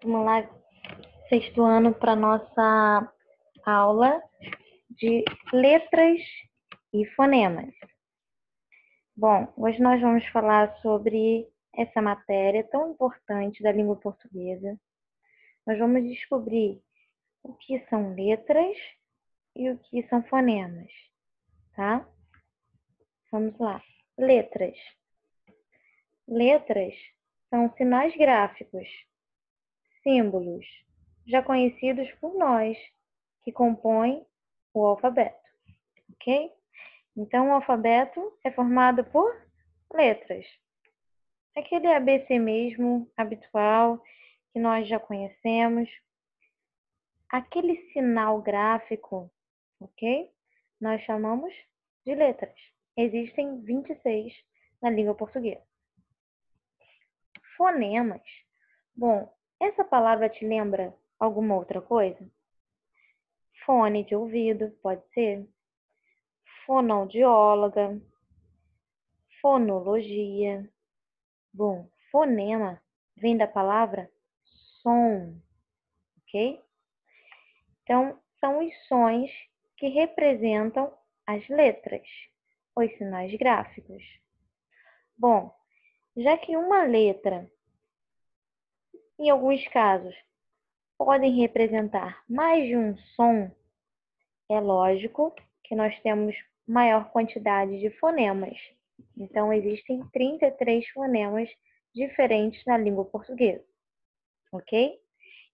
Vamos lá, sexto ano, para nossa aula de letras e fonemas. Bom, hoje nós vamos falar sobre essa matéria tão importante da língua portuguesa. Nós vamos descobrir o que são letras e o que são fonemas, tá? Vamos lá. Letras. Letras são sinais gráficos, símbolos, já conhecidos por nós, que compõem o alfabeto, ok? Então, o alfabeto é formado por letras. Aquele ABC mesmo, habitual, que nós já conhecemos. Aquele sinal gráfico, ok? Nós chamamos de letras. Existem 26 na língua portuguesa. Fonemas. Bom, essa palavra te lembra alguma outra coisa? Fone de ouvido, pode ser. Fonoaudióloga. Fonologia. Bom, fonema vem da palavra som, ok? Então, são os sons que representam as letras, os sinais gráficos. Bom, já que uma letra, em alguns casos, podem representar mais de um som, é lógico que nós temos maior quantidade de fonemas. Então, existem 33 fonemas diferentes na língua portuguesa, ok?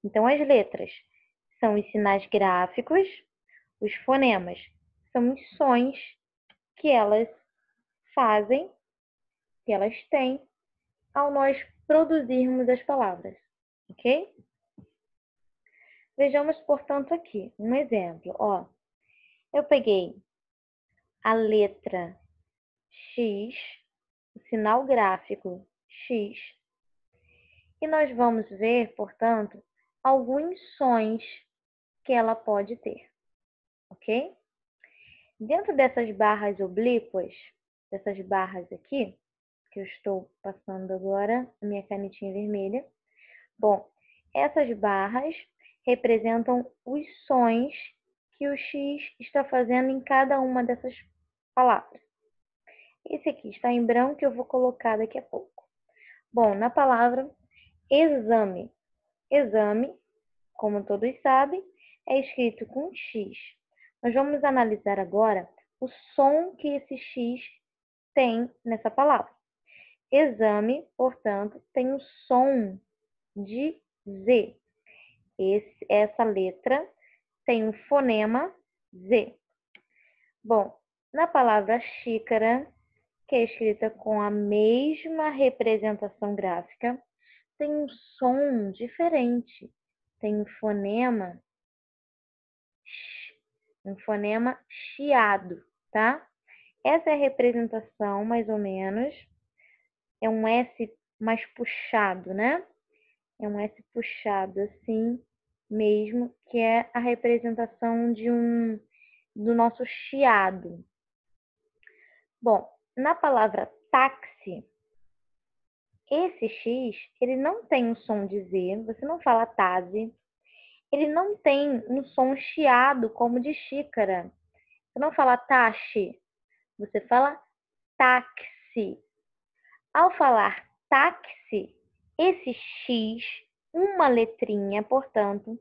Então, as letras são os sinais gráficos, os fonemas são os sons que elas fazem, que elas têm, ao nós produzirmos as palavras, ok? Vejamos, portanto, aqui um exemplo. Ó, eu peguei a letra X, o sinal gráfico X, e nós vamos ver, portanto, alguns sons que ela pode ter, ok? Dentro dessas barras oblíquas, dessas barras aqui, que eu estou passando agora, a minha canetinha vermelha, bom, essas barras representam os sons que o X está fazendo em cada uma dessas palavras. Esse aqui está em branco e eu vou colocar daqui a pouco. Bom, na palavra exame. Exame, como todos sabem, é escrito com X. Nós vamos analisar agora o som que esse X tem nessa palavra. Exame, portanto, tem o som de Z. Essa letra tem um fonema Z. Bom, na palavra xícara, que é escrita com a mesma representação gráfica, tem um som diferente. Tem um fonema chiado, tá? Essa é a representação, mais ou menos. É um S mais puxado, né? É um S puxado assim mesmo, que é a representação do nosso chiado. Bom, na palavra táxi, esse X, ele não tem um som de Z, você não fala tazi. Ele não tem um som chiado como de xícara. Você não fala taxi, você fala táxi. Ao falar táxi, esse X, uma letrinha, portanto,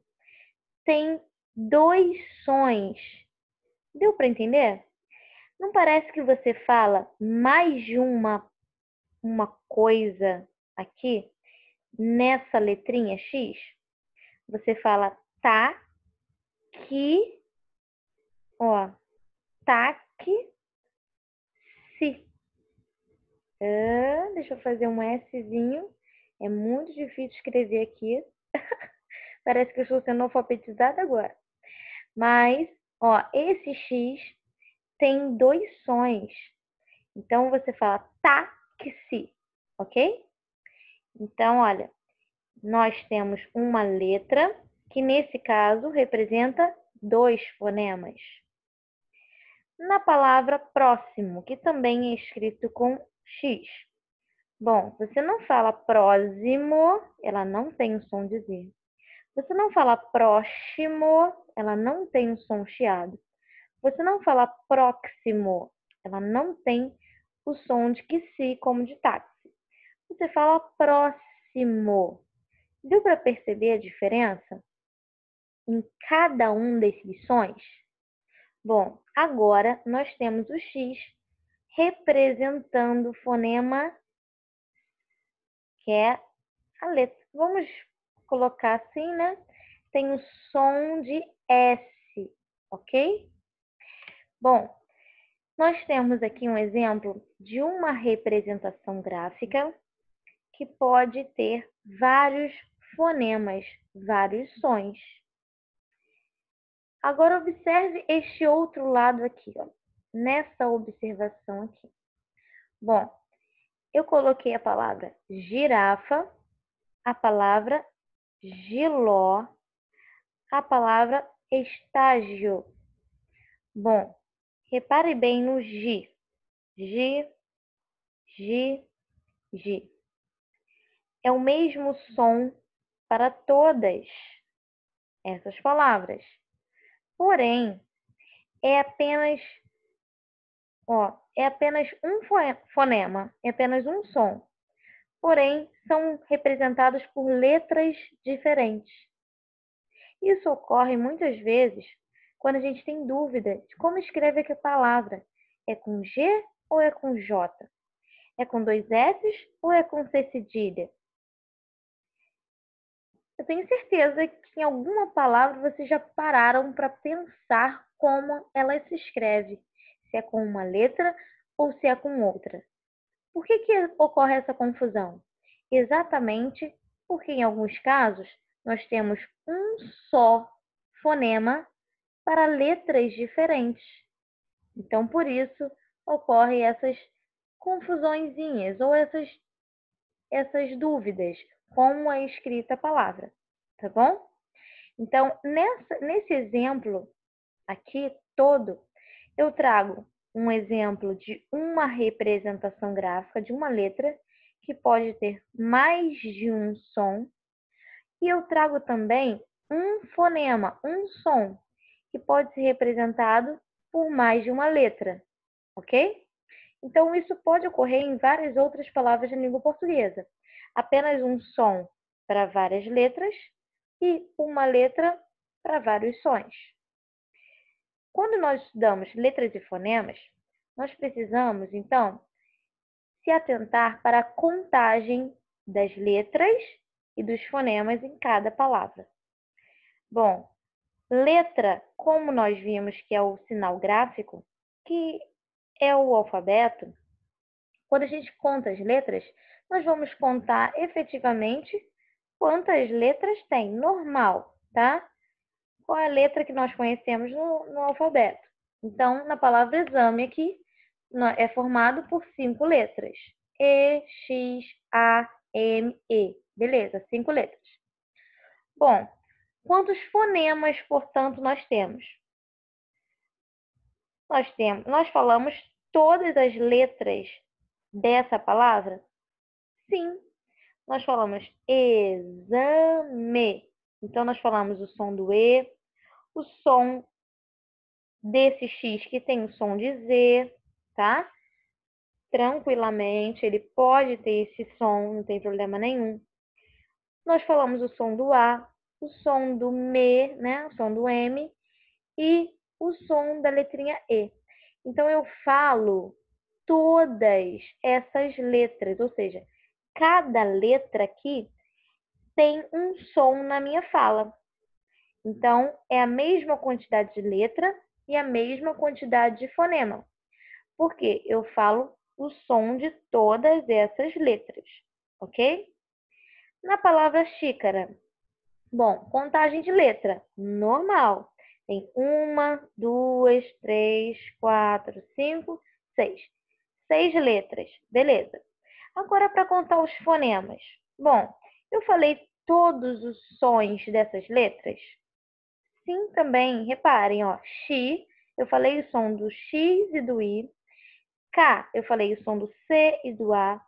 tem dois sons. Deu para entender? Não parece que você fala mais de uma coisa aqui nessa letrinha X? Você fala tá, que, ó, taque, se. Deixa eu fazer um Szinho. É muito difícil escrever aqui. Parece que eu estou sendo alfabetizada agora. Mas, ó, esse X tem dois sons. Então, você fala táxi, ok? Então, olha, nós temos uma letra que, nesse caso, representa dois fonemas. Na palavra próximo, que também é escrito com X, Bom, você não fala próximo, ela não tem o som de Z. Você não fala próximo, ela não tem o som chiado. Você não fala próximo, ela não tem o som de que si, como de táxi. Você fala próximo. Deu para perceber a diferença em cada um desses sons? Bom, agora nós temos o X representando o fonema que é a letra. Vamos colocar assim, né? Tem o som de S, ok? Bom, nós temos aqui um exemplo de uma representação gráfica que pode ter vários fonemas, vários sons. Agora observe este outro lado aqui, ó, nessa observação aqui. Bom, eu coloquei a palavra girafa, a palavra giló, a palavra estágio. Bom, repare bem no G. G, G, G. É o mesmo som para todas essas palavras. Porém, é apenas um fonema, é apenas um som. Porém, são representados por letras diferentes. Isso ocorre muitas vezes quando a gente tem dúvida de como escreve aquela palavra. É com G ou é com J? É com dois S ou é com C cedilha? Eu tenho certeza que em alguma palavra vocês já pararam para pensar como ela se escreve. Se é com uma letra ou se é com outra. Por que ocorre essa confusão? Exatamente porque, em alguns casos, nós temos um só fonema para letras diferentes. Então, por isso, ocorrem essas confusõezinhas ou essas dúvidas com a escrita palavra, tá bom? Então, nesse exemplo aqui todo, eu trago um exemplo de uma representação gráfica de uma letra que pode ter mais de um som. E eu trago também um fonema, um som, que pode ser representado por mais de uma letra, ok? Então, isso pode ocorrer em várias outras palavras da língua portuguesa. Apenas um som para várias letras e uma letra para vários sons. Quando nós estudamos letras e fonemas, nós precisamos, então, se atentar para a contagem das letras e dos fonemas em cada palavra. Bom, letra, como nós vimos que é o sinal gráfico, que é o alfabeto, quando a gente conta as letras, nós vamos contar efetivamente quantas letras tem, normal, tá? Qual é a letra que nós conhecemos no alfabeto? Então, na palavra exame aqui, é formado por 5 letras. E, X, A, M, E. Beleza, 5 letras. Bom, quantos fonemas, portanto, nós temos? Nós falamos todas as letras dessa palavra? Sim, nós falamos exame. Então, nós falamos o som do E, o som desse X que tem o som de Z, tá? Tranquilamente, ele pode ter esse som, não tem problema nenhum. Nós falamos o som do A, o som do M, né? O som do M e o som da letrinha E. Então, eu falo todas essas letras, ou seja, cada letra aqui tem um som na minha fala. Então, é a mesma quantidade de letra e a mesma quantidade de fonema. Porque eu falo o som de todas essas letras, ok? Na palavra xícara, bom, contagem de letra, normal. Tem 1, 2, 3, 4, 5, 6. 6 letras, beleza. Agora, para contar os fonemas. Bom, eu falei todos os sons dessas letras? Sim, também. Reparem, ó. X, eu falei o som do X e do I. K, eu falei o som do C e do A.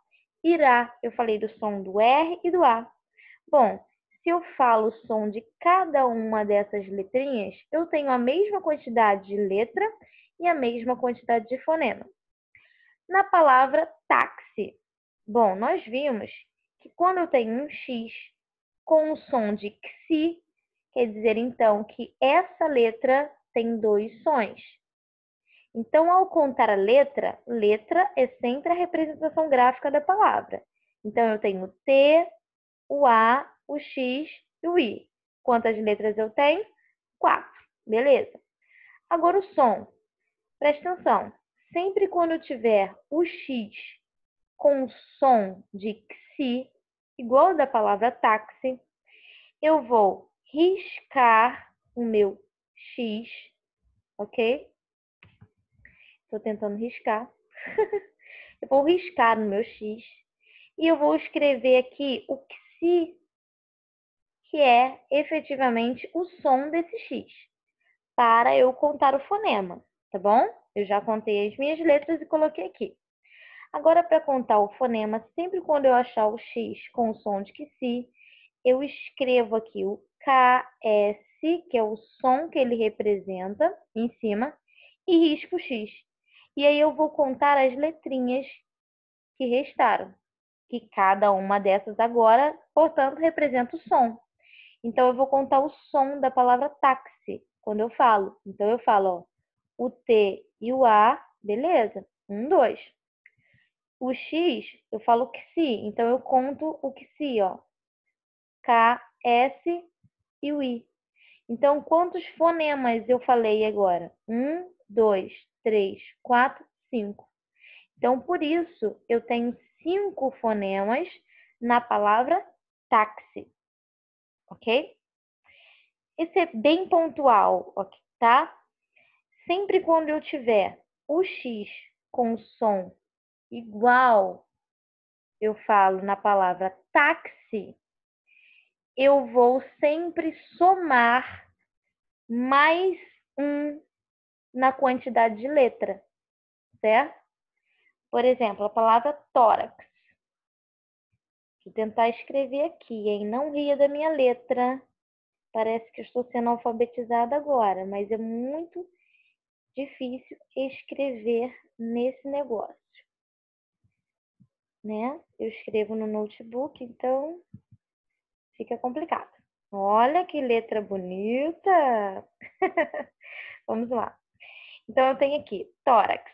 irá. Eu falei do som do R e do A. Bom, se eu falo o som de cada uma dessas letrinhas, eu tenho a mesma quantidade de letra e a mesma quantidade de fonema. Na palavra táxi, bom, nós vimos que quando eu tenho um X com o som de XI, quer dizer então que essa letra tem dois sons. Então, ao contar a letra, letra é sempre a representação gráfica da palavra. Então, eu tenho o T, o A, o X e o I. Quantas letras eu tenho? 4. Beleza. Agora o som. Presta atenção. Sempre quando eu tiver o X com o som de XI, igual ao da palavra táxi, eu vou riscar o meu X, ok? Estou tentando riscar. Eu vou riscar no meu X e eu vou escrever aqui o XI, que é efetivamente o som desse X, para eu contar o fonema, tá bom? Eu já contei as minhas letras e coloquei aqui. Agora, para contar o fonema, sempre quando eu achar o X com o som de XI, eu escrevo aqui o KS, que é o som que ele representa, em cima, e risco o X. E aí eu vou contar as letrinhas que restaram, que cada uma dessas agora, portanto, representa o som. Então, eu vou contar o som da palavra táxi, quando eu falo. Então, eu falo, ó, o T e o A, beleza? 1, 2. O X, eu falo XI, então eu conto o XI, ó. K, S e o I. Então, quantos fonemas eu falei agora? 1, 2, 3, 4, 5. Então, por isso, eu tenho 5 fonemas na palavra táxi, ok? Esse é bem pontual, ok, tá? Sempre quando eu tiver o X com o som igual, eu falo na palavra táxi, eu vou sempre somar mais um na quantidade de letra, certo? Por exemplo, a palavra tórax. Vou tentar escrever aqui, hein? Não ria da minha letra. Parece que eu estou sendo alfabetizada agora, mas é muito difícil escrever nesse negócio, né? Eu escrevo no notebook, então fica complicado. Olha que letra bonita! Vamos lá. Então, eu tenho aqui tórax.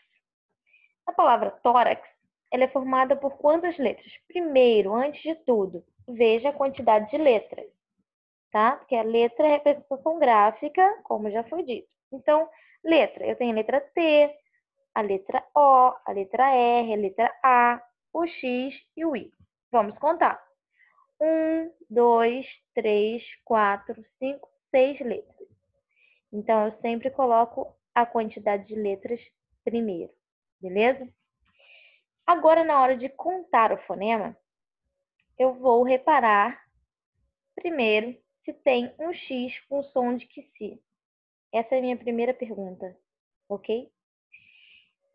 A palavra tórax, ela é formada por quantas letras? Primeiro, antes de tudo, veja a quantidade de letras, tá? Porque a letra é representação gráfica, como já foi dito. Então, letra, eu tenho a letra T, a letra O, a letra R, a letra A, o X e o I. Vamos contar. 1, 2, 3, 4, 5, 6 letras. Então, eu sempre coloco a quantidade de letras primeiro, beleza? Agora, na hora de contar o fonema, eu vou reparar primeiro se tem um X com som de XI. Essa é a minha primeira pergunta, ok?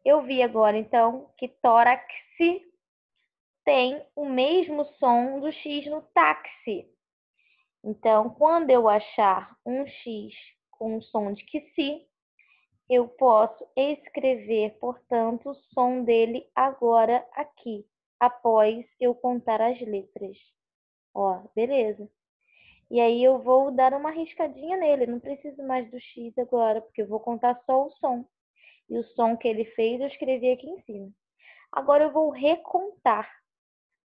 Eu vi agora, então, que tórax tem o mesmo som do X no táxi. Então, quando eu achar um X com o som de XI, eu posso escrever, portanto, o som dele agora aqui, após eu contar as letras. Ó, beleza. E aí eu vou dar uma riscadinha nele, não preciso mais do X agora, porque eu vou contar só o som. E o som que ele fez eu escrevi aqui em cima. Agora eu vou recontar,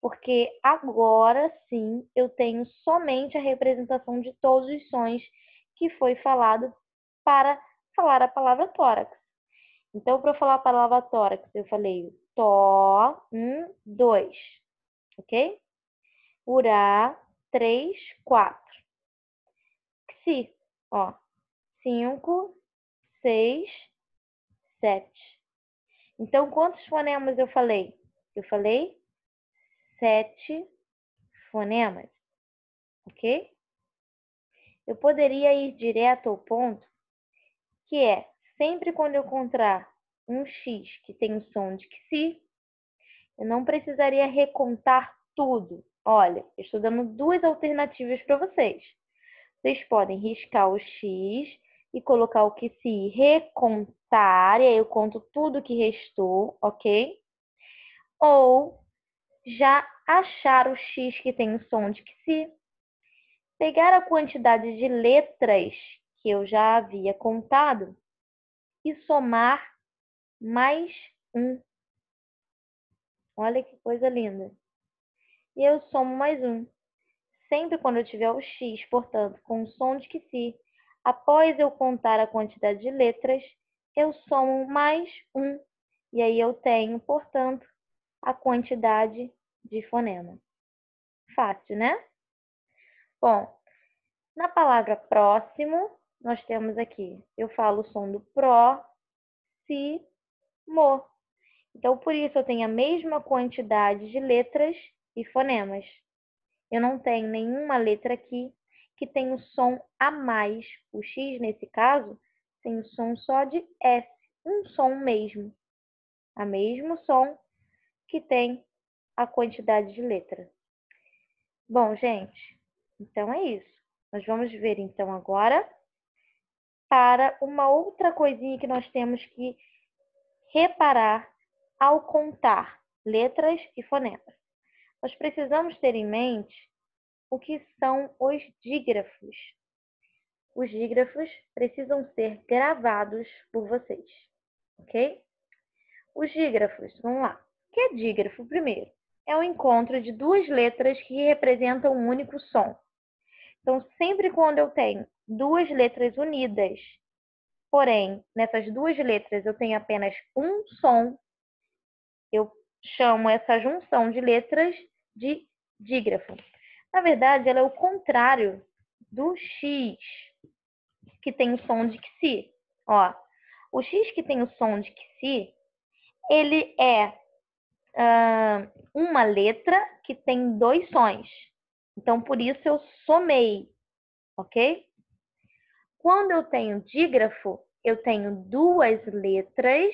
porque agora sim eu tenho somente a representação de todos os sons que foi falado para falar a palavra tórax. Então, para falar a palavra tórax, eu falei tó, 1, 2, ok? Urá, 3, 4. Xi, ó, 5, 6, 7. Então, quantos fonemas eu falei? Eu falei 7 fonemas, ok? Eu poderia ir direto ao ponto, que é, sempre quando eu encontrar um X que tem o som de XI, Eu não precisaria recontar tudo. Olha, eu estou dando duas alternativas para vocês. Vocês podem riscar o X e colocar o que se recontar, e aí eu conto tudo que restou, ok? Ou já achar o X que tem o som de que se, pegar a quantidade de letras que eu já havia contado e somar mais um. Olha que coisa linda. E eu somo mais um. Sempre quando eu tiver o X, portanto, com o som de que se, após eu contar a quantidade de letras, eu somo mais um. E aí eu tenho, portanto, a quantidade de fonema. Fácil, né? Bom, na palavra próximo, nós temos aqui, eu falo o som do pró, si, mo. Então, por isso, eu tenho a mesma quantidade de letras e fonemas. Eu não tenho nenhuma letra aqui que tenha o som a mais. O X, nesse caso, tem o som só de S, um som mesmo. O mesmo som que tem a quantidade de letra. Bom, gente, então é isso. Nós vamos ver, então, agora para uma outra coisinha que nós temos que reparar ao contar letras e fonemas. Nós precisamos ter em mente o que são os dígrafos. Os dígrafos precisam ser gravados por vocês, ok? Os dígrafos, vamos lá. O que é dígrafo primeiro? É o encontro de duas letras que representam um único som. Então, sempre quando eu tenho duas letras unidas, porém, nessas duas letras eu tenho apenas um som, eu chamo essa junção de letras de dígrafo. Na verdade, ela é o contrário do X, que tem o som de que se. Ó, o X que tem o som de que se, ele é uma letra que tem dois sons. Então, por isso eu somei, ok? Quando eu tenho dígrafo, eu tenho duas letras.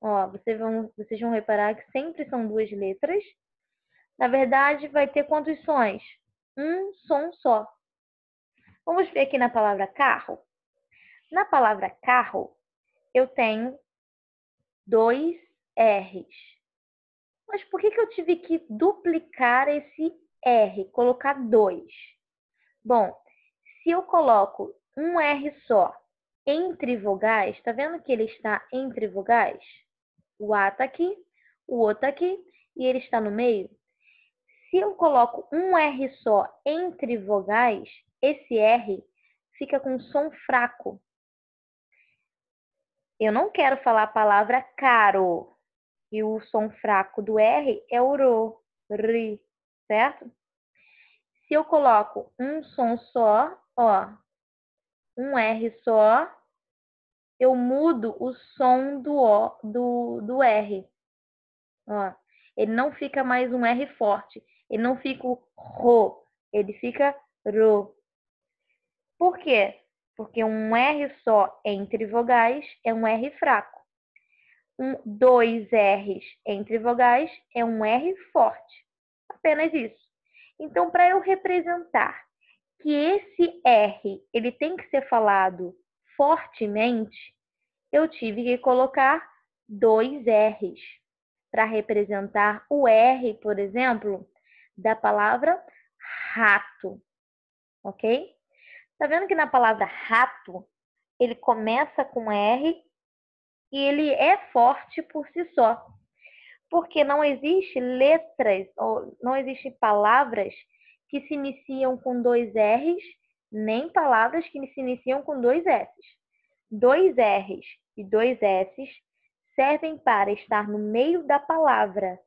Ó, vocês vão reparar que sempre são duas letras. Na verdade, vai ter quantos sons? Um som só. Vamos ver aqui na palavra carro. Na palavra carro, eu tenho dois R's. Mas por que eu tive que duplicar esse R, colocar dois? Bom, se eu coloco um R só entre vogais, tá vendo que ele está entre vogais? O A tá aqui, o O tá aqui e ele está no meio. Se eu coloco um R só entre vogais, esse R fica com som fraco. Eu não quero falar a palavra caro. E o som fraco do R é o ro, ri, certo? Se eu coloco um som só, ó, um R só, eu mudo o som do R. Ó, ele não fica mais um R forte. Ele não fica o ro, ele fica ro. Por quê? Porque um R só entre vogais é um R fraco. Dois R's entre vogais é um R forte. Apenas isso. Então, para eu representar que esse R ele tem que ser falado fortemente, eu tive que colocar dois R's para representar o R, por exemplo, da palavra rato, ok? Tá vendo que na palavra rato ele começa com R e ele é forte por si só, porque não existe letras ou não existem palavras que se iniciam com dois R's, nem palavras que se iniciam com dois S's. Dois R's e dois S's servem para estar no meio da palavra.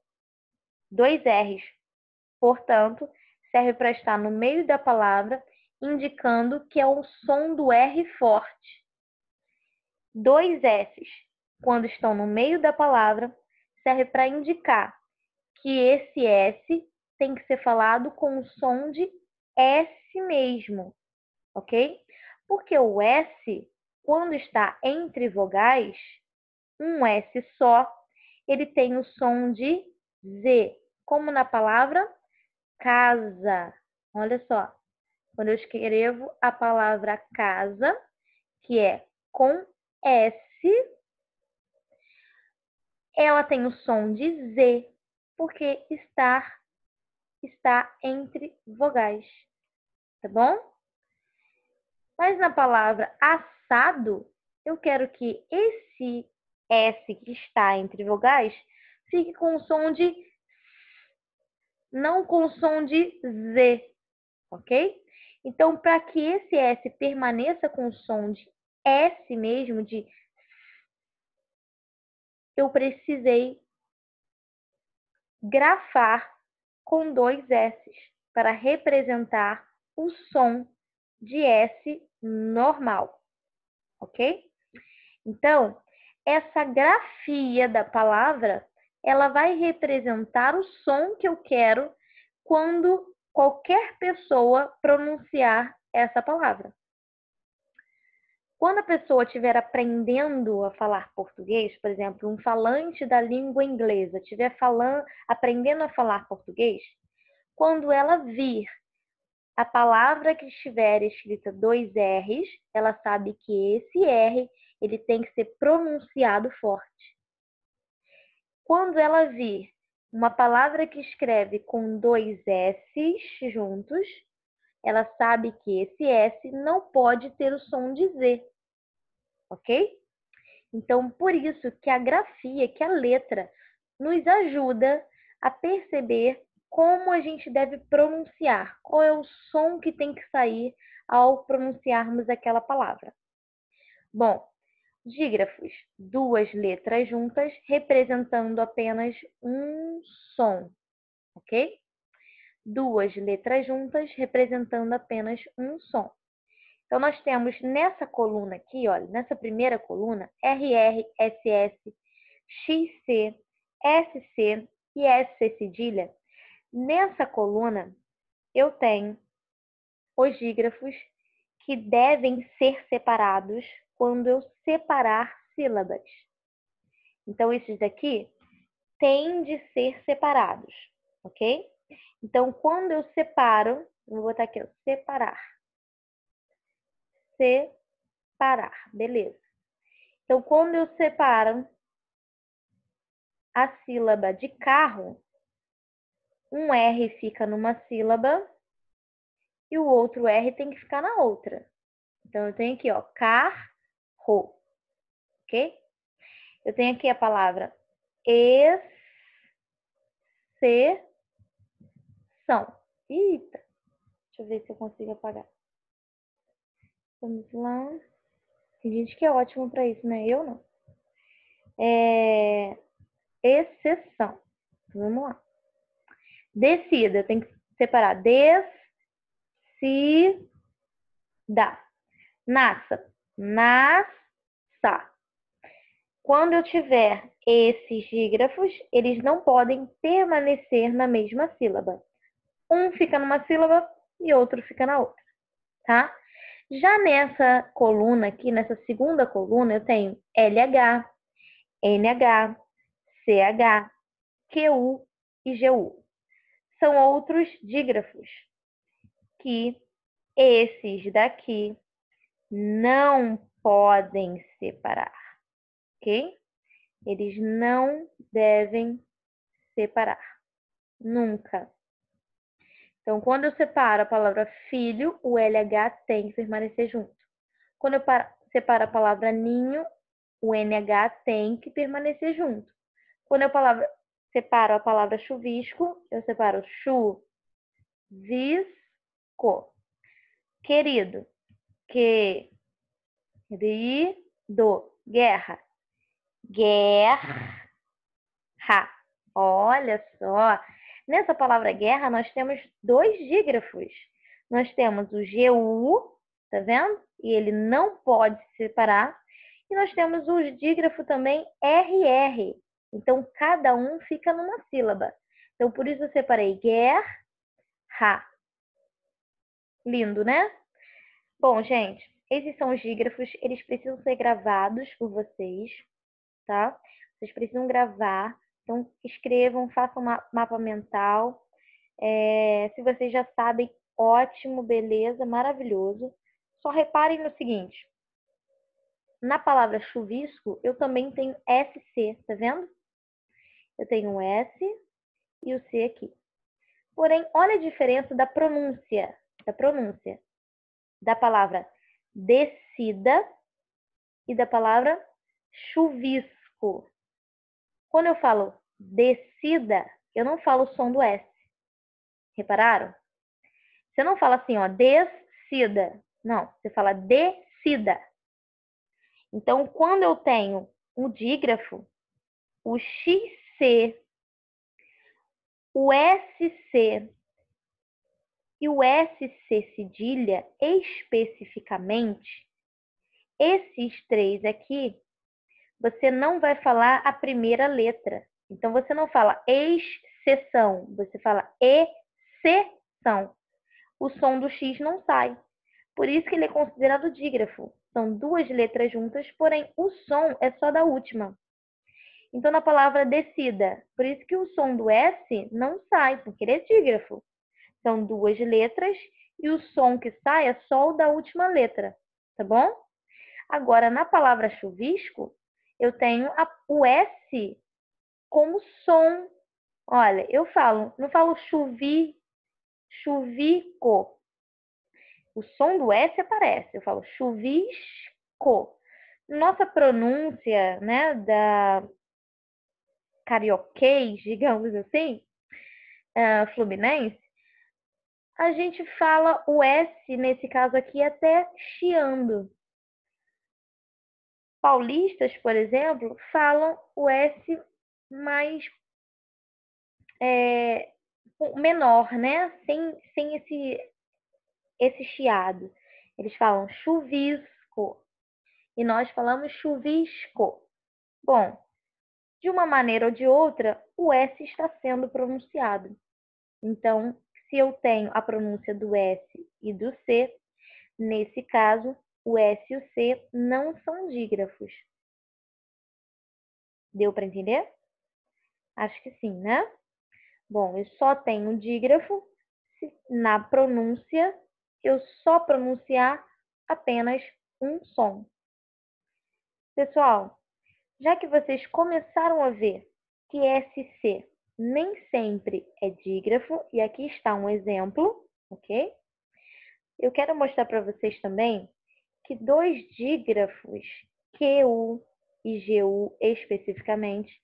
Dois R's, portanto, serve para estar no meio da palavra, indicando que é o som do R forte. Dois S's, quando estão no meio da palavra, serve para indicar que esse S tem que ser falado com o som de S mesmo, ok? Porque o S, quando está entre vogais, um S só, ele tem o som de Z, como na palavra casa. Olha só, quando eu escrevo a palavra casa, que é com S, ela tem o som de Z, porque está entre vogais, tá bom? Mas na palavra assado, eu quero que esse S que está entre vogais fique com o som de S, não com o som de Z, ok? Então, para que esse S permaneça com o som de S mesmo, eu precisei grafar com 2 S para representar o som de S normal, ok? Então, essa grafia da palavra, ela vai representar o som que eu quero quando qualquer pessoa pronunciar essa palavra. Quando a pessoa estiver aprendendo a falar português, por exemplo, um falante da língua inglesa estiver aprendendo a falar português, quando ela vir a palavra que estiver escrita 2 R's, ela sabe que esse R ele tem que ser pronunciado forte. Quando ela vir uma palavra que escreve com 2 S's juntos, ela sabe que esse S não pode ter o som de Z, ok? Então, por isso que a grafia, que a letra, nos ajuda a perceber como a gente deve pronunciar, qual é o som que tem que sair ao pronunciarmos aquela palavra. Bom, dígrafos, 2 letras juntas representando apenas um som, ok? 2 letras juntas representando apenas um som. Então, nós temos nessa coluna aqui, olha, nessa primeira coluna, RR, SS, XC, SC e SC cedilha. Nessa coluna, eu tenho os dígrafos que devem ser separados quando eu separar sílabas. Então, esses daqui têm de ser separados, ok? Então, quando eu separo, vou botar aqui, ó, separar. Separar, beleza. Então, quando eu separo a sílaba de carro, um R fica numa sílaba e o outro R tem que ficar na outra. Então, eu tenho aqui, ó, carro, ok? Eu tenho aqui a palavra exceção. Eita, deixa eu ver se eu consigo apagar. Vamos lá. Tem gente que é ótimo para isso, né? Eu não. Exceção. Vamos lá. Descida, tem que separar. Descida. Nasça. Nasça. Quando eu tiver esses dígrafos, eles não podem permanecer na mesma sílaba. Um fica numa sílaba e outro fica na outra, tá? Já nessa coluna aqui, nessa segunda coluna, eu tenho LH, NH, CH, QU e GU. São outros dígrafos que esses daqui não podem separar, ok? Eles não devem separar, nunca. Então, quando eu separo a palavra filho, o LH tem que permanecer junto. Quando eu separo a palavra ninho, o NH tem que permanecer junto. Quando eu separo a palavra chuvisco, eu separo chuvisco. Querido, querido, guerra, guerra. Olha só, nessa palavra guerra nós temos 2 dígrafos. Nós temos o GU, tá vendo? E ele não pode se separar. E nós temos o dígrafo também RR. Então, cada um fica numa sílaba. Então, por isso eu separei guerra. Lindo, né? Bom, gente, esses são os dígrafos. Eles precisam ser gravados por vocês, tá? Vocês precisam gravar, Então, escrevam, façam um mapa mental. Se vocês já sabem, ótimo, beleza, maravilhoso. Só reparem no seguinte. Na palavra chuvisco, eu também tenho SC, tá vendo? Eu tenho o S e o C aqui. Porém, olha a diferença da pronúncia da palavra descida e da palavra chuvisco. Quando eu falo descida, eu não falo o som do S. Repararam? Você não fala assim, ó, descida. Não, você fala descida. Então, quando eu tenho um dígrafo, o XC, o SC e o SC cedilha, especificamente, esses três aqui, você não vai falar a primeira letra. Então, você não fala exceção, você fala exceção. O som do X não sai. Por isso que ele é considerado dígrafo. São duas letras juntas, porém o som é só da última. Então, na palavra descida, por isso que o som do S não sai, porque ele é dígrafo. São duas letras e o som que sai é só o da última letra, tá bom? Agora, na palavra chuvisco, eu tenho o S como som. Olha, não falo chuvico. O som do S aparece, eu falo chuvisco. Nossa pronúncia, né, da carioquês, digamos assim, fluminense, a gente fala o S, nesse caso aqui, até chiando. Paulistas, por exemplo, falam o S mais menor, né? Sem esse chiado. Eles falam chuvisco e nós falamos chuvisco. Bom, de uma maneira ou de outra, o S está sendo pronunciado. Então, se eu tenho a pronúncia do S e do C, nesse caso, o S e o C não são dígrafos. Deu para entender? Acho que sim, né? Bom, eu só tenho dígrafo se na pronúncia eu só pronunciar apenas um som. Pessoal, já que vocês começaram a ver que SC nem sempre é dígrafo, e aqui está um exemplo, ok? Eu quero mostrar para vocês também que dois dígrafos, QU e GU especificamente,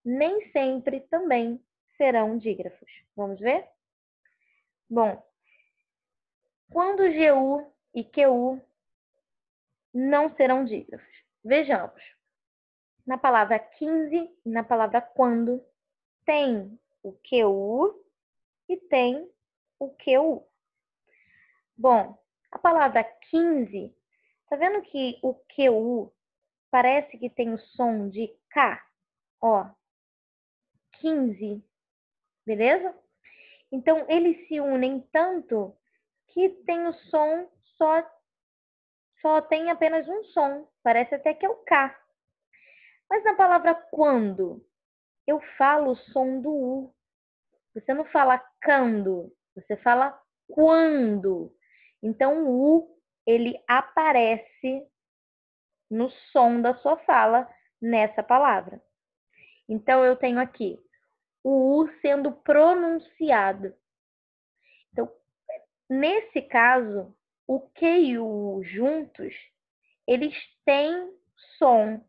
nem sempre também serão dígrafos. Vamos ver? Bom, quando GU e QU não serão dígrafos? Vejamos. Na palavra 15 e na palavra quando, tem o QU e tem o QU. Bom, a palavra 15, tá vendo que o QU parece que tem o som de K? Ó, 15, beleza? Então, eles se unem tanto que tem o som só tem apenas um som. Parece até que é o K. Mas na palavra quando, eu falo o som do U. Você não fala quando, você fala quando. Então, o U, ele aparece no som da sua fala nessa palavra. Então, eu tenho aqui o U sendo pronunciado. Então, nesse caso, o Q e o U juntos, eles têm som.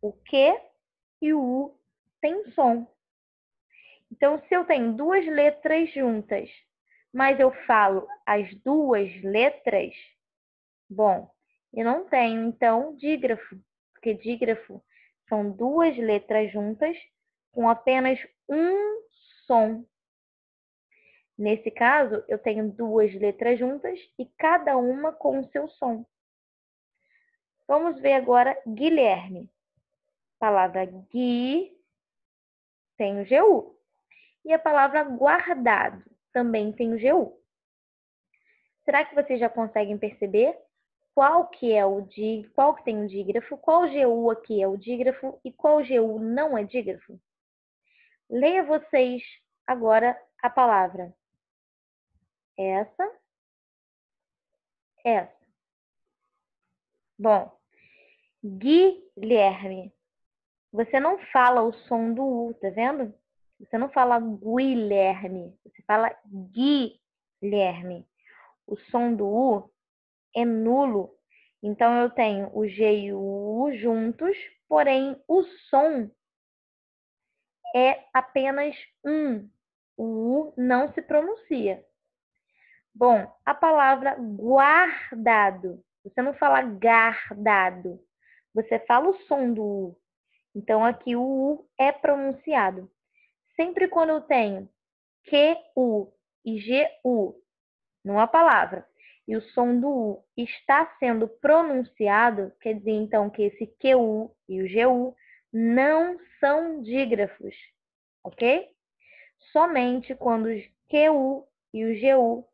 O Q e o U têm som. Então, se eu tenho duas letras juntas, mas eu falo as duas letras, bom, eu não tenho, então, dígrafo, porque dígrafo são duas letras juntas com apenas um som. Nesse caso, eu tenho duas letras juntas e cada uma com o seu som. Vamos ver agora Guilherme. Palavra gui tem o GU. E a palavra guardado também tem o GU. Será que vocês já conseguem perceber qual que tem o dígrafo, qual GU aqui é o dígrafo e qual GU não é dígrafo? Leia vocês agora a palavra. Essa. Bom, Guilherme. Você não fala o som do U, tá vendo? Você não fala Guilherme, você fala Guilherme. O som do U é nulo. Então, eu tenho o G e o U juntos, porém, o som é apenas um. O U não se pronuncia. Bom, a palavra guardado. Você não fala guardado. Você fala o som do U. Então, aqui o U é pronunciado. Sempre quando eu tenho QU e GU numa palavra e o som do U está sendo pronunciado, quer dizer então que esse QU e o GU não são dígrafos, ok? Somente quando os QU e o GU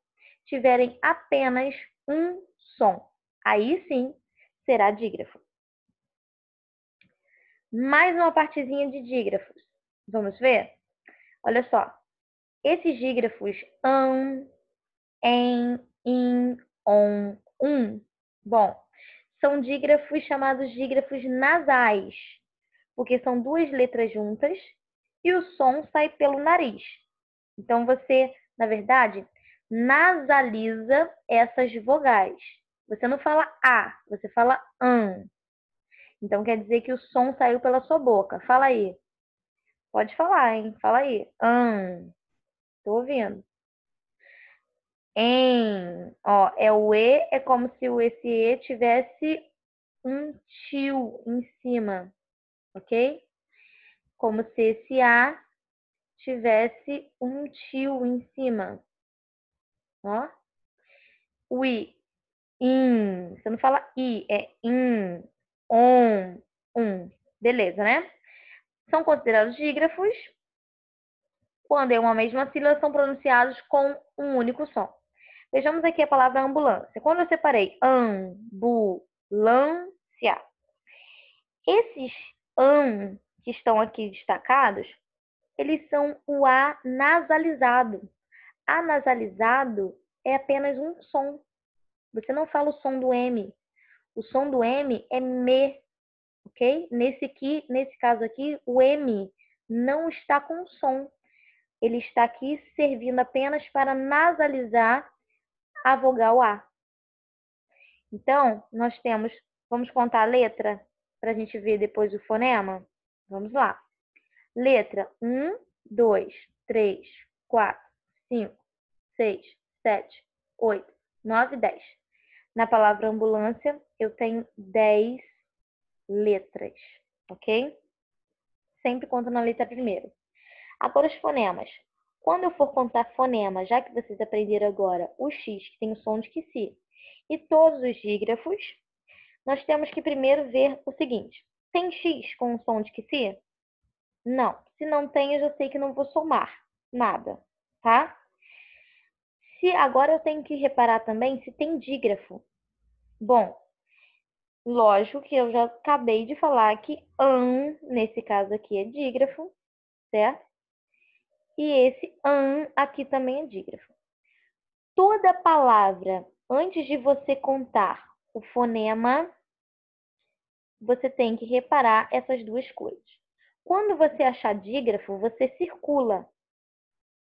tiverem apenas um som. Aí sim será dígrafo. Mais uma partezinha de dígrafos. Vamos ver? Olha só. Esses dígrafos em, in, on, bom, são dígrafos chamados dígrafos nasais, porque são duas letras juntas e o som sai pelo nariz. Então, você, na verdade, nasaliza essas vogais. Você não fala A, você fala an. Então, quer dizer que o som saiu pela sua boca. Fala aí. Pode falar, hein? Fala aí. Tô ouvindo. Ó, o E é como se esse E tivesse um tio em cima, ok? Como se esse A tivesse um tio em cima, ó. O I, você não fala I, é in, on, beleza, né? São considerados dígrafos quando é uma mesma sílaba, são pronunciados com um único som. Vejamos aqui a palavra ambulância. Quando eu separei ambulância, esses que estão aqui destacados, eles são o A nasalizado. A nasalizado é apenas um som. Você não fala o som do M. O som do M é me, ok? Nesse caso aqui, o M não está com som. Ele está aqui servindo apenas para nasalizar a vogal A. Então, nós temos, vamos contar a letra para a gente ver depois o fonema? Vamos lá. Letra 1, 2, 3, 4, 5, 6, 7, 8, 9, 10. Na palavra ambulância, eu tenho 10 letras, ok? Sempre conto na letra primeiro. Agora os fonemas. Quando eu for contar fonema, já que vocês aprenderam agora o X, que tem o som de que si, e todos os dígrafos, nós temos que primeiro ver o seguinte. Tem X com o som de que si? Não. Se não tem, eu já sei que não vou somar nada, tá? Agora eu tenho que reparar também se tem dígrafo. Bom, lógico que eu já acabei de falar que nesse caso aqui é dígrafo, certo? E esse aqui também é dígrafo. Toda palavra, antes de você contar o fonema, você tem que reparar essas duas coisas. Quando você achar dígrafo, você circula,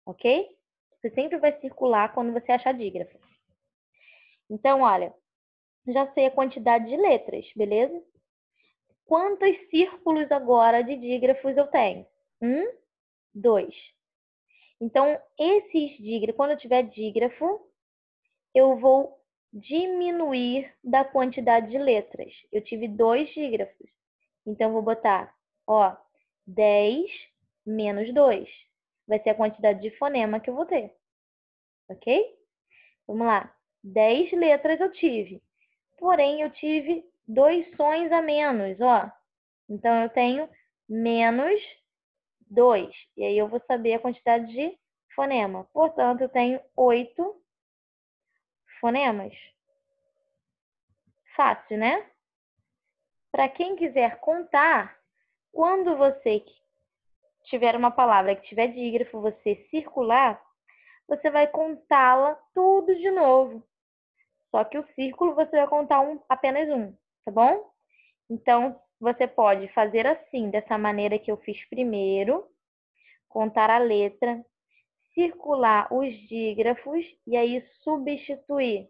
ok? Você sempre vai circular quando você achar dígrafo. Então, olha, já sei a quantidade de letras, beleza? Quantos círculos agora de dígrafos eu tenho? 2. Então, esses dígrafos, quando eu tiver dígrafo, eu vou diminuir da quantidade de letras. Eu tive 2 dígrafos. Então, eu vou botar, ó, 10 menos 2. Vai ser a quantidade de fonema que eu vou ter. Ok? Vamos lá. 10 letras eu tive. Porém, eu tive 2 sons a menos, ó. Então, eu tenho menos 2. E aí, eu vou saber a quantidade de fonema. Portanto, eu tenho 8 fonemas. Fácil, né? Para quem quiser contar, quando você tiver uma palavra que tiver dígrafo, você circular, você vai contá-la tudo de novo. Só que o círculo você vai contar apenas um, tá bom? Então, você pode fazer assim, dessa maneira que eu fiz primeiro, contar a letra, circular os dígrafos e aí substituir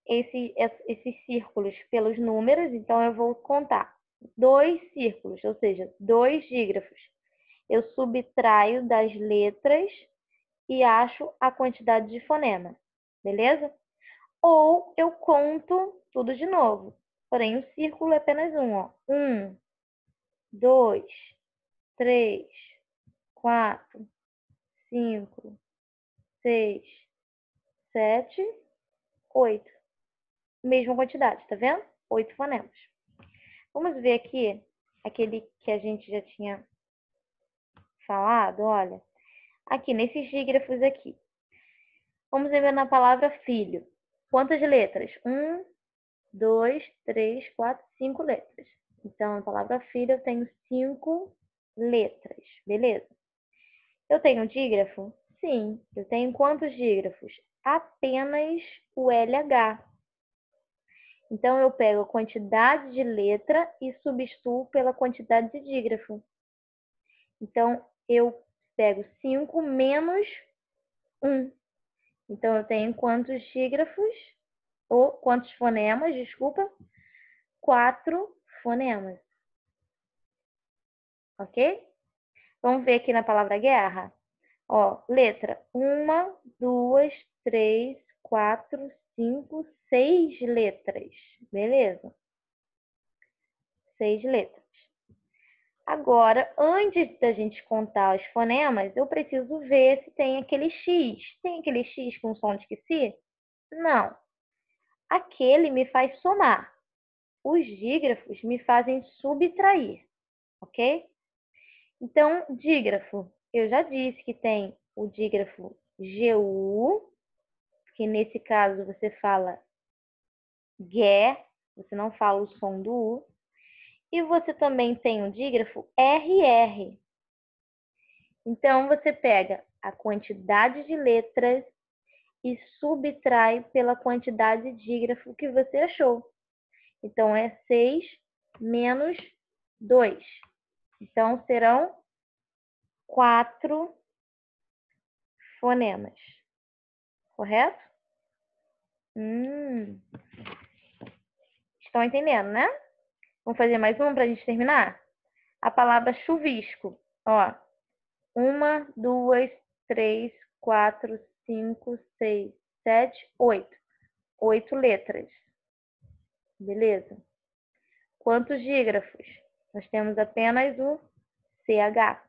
esses círculos pelos números. Então, eu vou contar 2 círculos, ou seja, 2 dígrafos. Eu subtraio das letras e acho a quantidade de fonema, beleza? Ou eu conto tudo de novo. Porém, o círculo é apenas um, ó. 1, 2, 3, 4, 5, 6, 7, 8. Mesma quantidade, tá vendo? 8 fonemas. Vamos ver aqui aquele que a gente já tinha falado, olha. Aqui, nesses dígrafos aqui. Vamos ver na palavra filho. Quantas letras? 1, 2, 3, 4, 5 letras. Então, na palavra filho, eu tenho 5 letras. Beleza? Eu tenho dígrafo? Sim. Eu tenho quantos dígrafos? Apenas o LH. Então, eu pego a quantidade de letra e substituo pela quantidade de dígrafo. Então, eu pego 5 menos 1. Então, eu tenho quantos dígrafos? Ou quantos fonemas, desculpa? 4 fonemas. Ok? Vamos ver aqui na palavra guerra. Ó, letra. 1, 2, 3, 4, 5, 6 letras. Beleza? 6 letras. Agora, antes da gente contar os fonemas, eu preciso ver se tem aquele X. Tem aquele X com som de que si? Não. Aquele me faz somar. Os dígrafos me fazem subtrair, ok? Então, dígrafo, eu já disse que tem o dígrafo GU, que nesse caso você fala GE, você não fala o som do U. E você também tem o dígrafo RR. Então, você pega a quantidade de letras e subtrai pela quantidade de dígrafo que você achou. Então, é 6 menos 2. Então, serão 4 fonemas. Correto? Estão entendendo, né? Vamos fazer mais um para a gente terminar? A palavra chuvisco. Ó, 1, 2, 3, 4, 5, 6, 7, 8. 8 letras. Beleza? Quantos dígrafos? Nós temos apenas o CH.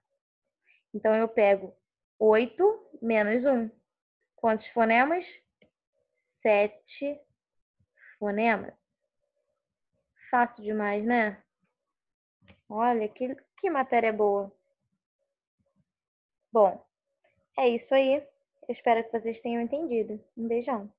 Então, eu pego 8 menos 1. Quantos fonemas? 7 fonemas. Fácil demais, né? Olha, que matéria boa. Bom, é isso aí. Eu espero que vocês tenham entendido. Um beijão.